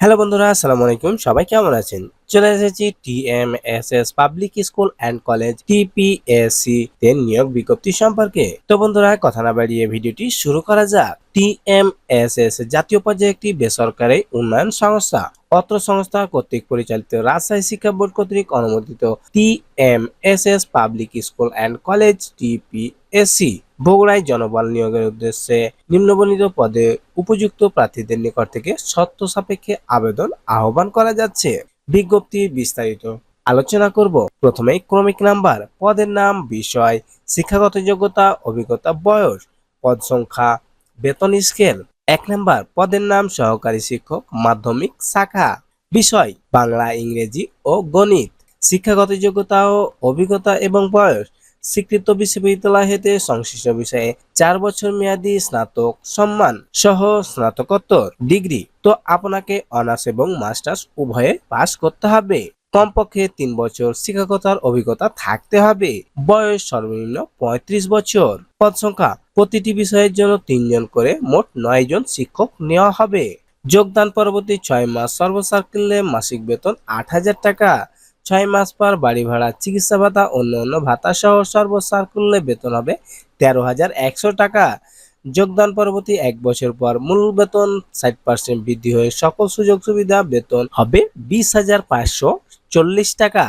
Hello বন্ধুরা, আসসালামু আলাইকুম। সবাই কেমন আছেন? চলে এসেছি TMSS public school and college TPSC তে নিয়োগ বিজ্ঞপ্তি সম্পর্কে। তো বন্ধুরা, কথা না বাড়িয়ে ভিডিওটি শুরু করা যাক। টিএমএসএস জাতীয় পর্যায়ে একটি বেসরকারি উন্নয়ন সংস্থা। অত্র সংস্থা কর্তৃক পরিচালিত রাজশাহী শিক্ষা বোর্ড কর্তৃক অনুমোদিত TMSS public school and college TPSC বগুড়ায় জনবল নিয়োগের উদ্দেশ্যে নিম্নবর্ণিত পদে উপযুক্ত প্রার্থীদের নিকট থেকে শর্ত সাপেক্ষে আবেদন আহ্বান করা যাচ্ছে। বিজ্ঞপ্তি বিস্তারিত আলোচনা করব। প্রথমেই ক্রমিক নাম্বার, পদের নাম, বিষয়, শিক্ষাগত যোগ্যতা, অভিজ্ঞতা, বয়স, পদ সংখ্যা, বেতন স্কেল। 1 নাম্বার, পদের নাম সহকারী শিক্ষক, মাধ্যমিক শাখা। বিষয় বাংলা, ইংরেজি ও গণিত। শিক্ষাগত যোগ্যতা ও অভিজ্ঞতা এবং বয়স স্বীকৃত বিশ্ববিদ্যালয় হতে সংশ্লিষ্ট বিষয়ে 4 বছর মেয়াদী স্নাতক সম্মান সহ স্নাতকোত্তর ডিগ্রি। তো আপনাকে অনার্স এবং মাস্টার্স উভয়ে পাশ করতে হবে। কমপক্ষে 3 বছর শিক্ষকতার অভিজ্ঞতা থাকতে হবে। বয়স সর্বনিম্ন 35 বছর। পদ সংখ্যা প্রতিটি বিষয়ের জন্য 3 জন করে মোট 9 জন শিক্ষক নেওয়া হবে। যোগদান পরবর্তী 6 মাস সর্বসাকুল্যে মাসিক বেতন 8,000 টাকা। 6 মাস পর বাড়ি ভাড়া, চিকিৎসা ভাতা, অন্যান্য ভাতা সহ সর্বসাকুল্যে বেতন হবে 13,100 টাকা। যোগদান পরবর্তী 1 বছর পর মূল বেতন 60% বৃদ্ধি হয়ে সকল সুযোগ সুবিধা বেতন হবে 20,540 টাকা।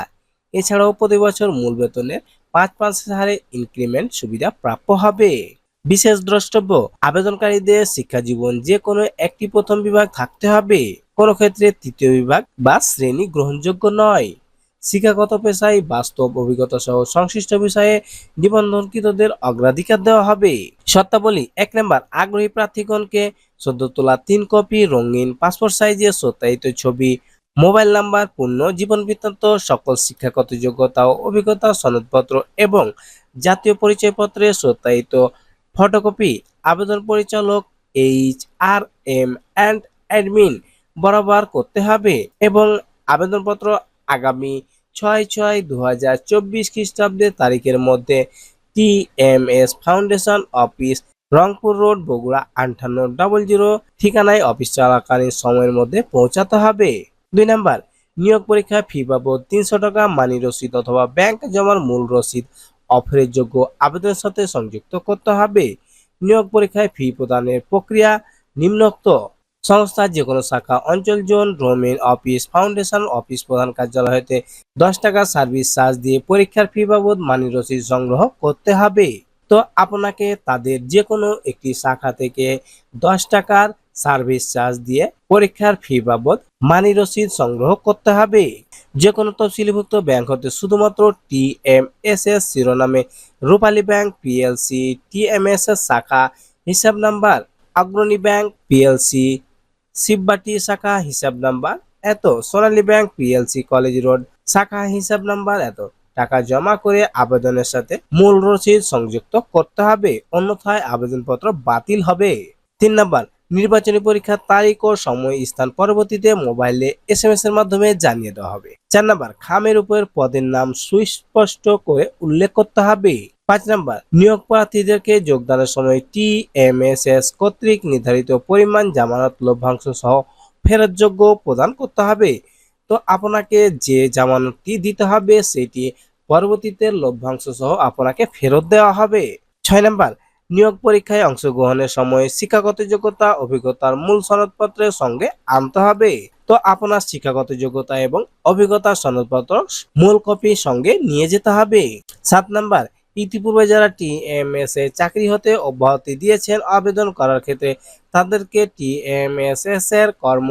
এছাড়াও প্রতি বছর মূল বেতনের 5% হারে ইনক্রিমেন্ট সুবিধা প্রাপ্য হবে। বিশেষ দ্রষ্টব্য, আবেদনকারীদের শিক্ষা জীবন যে কোনো একটি প্রথম বিভাগ থাকতে হবে। কোনো ক্ষেত্রে তৃতীয় বিভাগ বা শ্রেণী গ্রহণযোগ্য নয়। শিক্ষাগত পেশায় বাস্তব অভিজ্ঞতা সহ সংশ্লিষ্ট বিষয়ে নিবন্ধনকৃতদের অগ্রাধিকার দেওয়া হবে। শর্তাবলী: 1 নাম্বার, আগ্রহী প্রার্থীগণকে সদ্য তোলা 3 কপি রঙিন পাসপোর্ট সাইজের সত্যায়িত ছবি, মোবাইল নাম্বার, পূর্ণ জীবন বৃত্তান্ত, সকল শিক্ষাগত যোগ্যতা ও অভিজ্ঞতা সনদপত্র এবং জাতীয় পরিচয়পত্রের সত্যায়িত ফটোকপি আবেদন পরিচালক HRM অ্যান্ড অ্যাডমিন বরাবর করতে হবে এবং আবেদনপত্র আগামী 6/6/2024 খ্রিস্টাব্দে তারিখের মধ্যে TMS foundation office, Rangpur road, Bogura 5800 ঠিকানায় অফিস চলাকালীন সময়ের মধ্যে পৌঁছাতে হবে। 2 নাম্বার, নিয়োগ পরীক্ষা ফি বাবদ 300 টাকা মানি রসিদ অথবা ব্যাংক জমার মূল রসিদ অফারের যোগ্য আবেদনের সাথে সংযুক্ত করতে হবে। নিয়োগ পরীক্ষায় ফি প্রদানের প্রক্রিয়া নিম্নোক্ত: সংস্থার যে কোনো শাখা, অঞ্চল, zone, domain office, foundation office প্রধান কার্যালয় হতে 10 টাকা সার্ভিস চার্জ দিয়ে পরীক্ষার ফি বাবদ মানি রসিদ সংগ্রহ করতে হবে। তো আপনাকে তাদের যে কোনো একটি শাখা থেকে 10 টাকার সার্ভিস চার্জ দিয়ে পরীক্ষার ফি বাবদ মানি রসিদ সংগ্রহ করতে হবে। যে কোনো তফসিলিভুক্ত ব্যাংক হতে শুধুমাত্র টিএমএসএস শিরোনামে রূপালী ব্যাংক পিএলসি, টিএমএসএস শাখা হিসাব নাম্বার অগ্রণী ব্যাংক পিএলসি, শিববাটি শাখা হিসাব নাম্বার এত, সোনালী ব্যাংক পিএলসি কলেজ রোড শাখা হিসাব নাম্বার এত টাকা জমা করে আবেদনের সাথে মূল রসিদ সংযুক্ত করতে হবে, অন্যথায় আবেদনপত্র বাতিল হবে। 3 নাম্বার, নির্বাচনী পরীক্ষার তারিখ ও সময় স্থান পরবর্তীতে মোবাইলে SMS এর মাধ্যমে জানিয়ে দেওয়া হবে। 4 নাম্বার, খামের উপর পদের নাম সুস্পষ্ট করে উল্লেখ করতে হবে। 5 নাম্বার, নিয়োগ প্রার্থীদেরকে যোগদানের সময় টিএমএসএস কর্তৃক নির্ধারিত পরিমাণ জামানত লভ্যাংশ সহ ফেরতযোগ্য প্রদান করতে হবে। তো আপনাকে যে জামানতটি দিতে হবে সেটি পরবর্তীতে লভ্যাংশ সহ আপনাকে ফেরত দেওয়া হবে। 6 নাম্বার, নিয়োগ পরীক্ষায় অংশগ্রহণের সময় শিক্ষাগত যোগ্যতা অভিজ্ঞতার মূল সনদপত্রের সঙ্গে আনতে হবে। তো আপনার শিক্ষাগত যোগ্যতা এবং অভিজ্ঞতার সনদপত্র মূল কপি সঙ্গে নিয়ে যেতে হবে। 7 নাম্বার, ইতিপূর্বে যারা টিএমএস এ চাকরি হতে অব্যাহতি দিয়েছেন আবেদন করার ক্ষেত্রে তাদেরকে টিএমএসএস এর কর্ম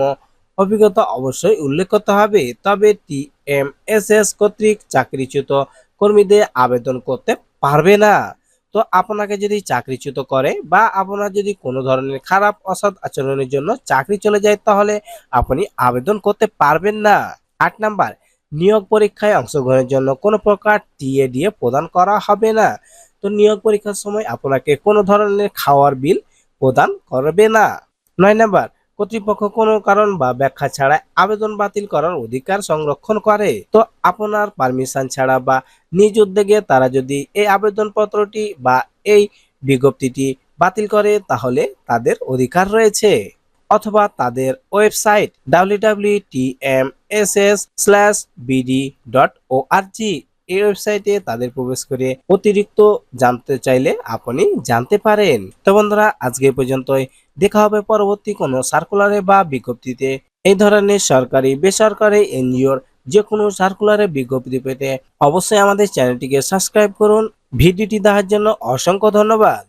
অভিজ্ঞতা অবশ্যই উল্লেখ করতে হবে। তবে টিএমএসএস কর্তৃক চাকরিচ্যুত কর্মীদের আবেদন করতে পারবে না। তো আপনাকে যদি চাকরিচ্যুত করে বা আপনার যদি কোনো ধরনের খারাপ অসৎ আচরণের জন্য চাকরি চলে যায় তাহলে আপনি আবেদন করতে পারবেন না। 8 নাম্বার, নিয়োগ পরীক্ষায় অংশগ্রহণের জন্য কোনো প্রকার টিএডিএ প্রদান করা হবে না। তো নিয়োগ পরীক্ষার সময় আপনাকে কোনো ধরনের খাওয়ার বিল প্রদান করবে না। 9 নাম্বার, কর্তৃপক্ষ কোনো কারণ বা ব্যাখ্যা ছাড়া আবেদন বাতিল করার অধিকার সংরক্ষণ করে। তো আপনার পারমিশন ছাড়া বা নিজ উদ্যোগে তারা যদি এই আবেদনপত্রটি বা এই বিজ্ঞপ্তিটি বাতিল করে তাহলে তাদের অধিকার রয়েছে। অথবা তাদের ওয়েবসাইট www.tmss/bd.org এই ওয়েবসাইটে তাদের প্রবেশ করে অতিরিক্ত জানতে চাইলে আপনি জানতে পারেন। তো বন্ধুরা, আজকে এই পর্যন্তই। দেখা হবে পরবর্তী কোনো সার্কুলারে বা বিজ্ঞপ্তিতে। এই ধরনের সরকারি বেসরকারি এনজিওর যে কোনো সার্কুলারে বিজ্ঞপ্তি পেতে অবশ্যই আমাদের চ্যানেলটিকে সাবস্ক্রাইব করুন। ভিডিওটি দেখার জন্য অসংখ্য ধন্যবাদ।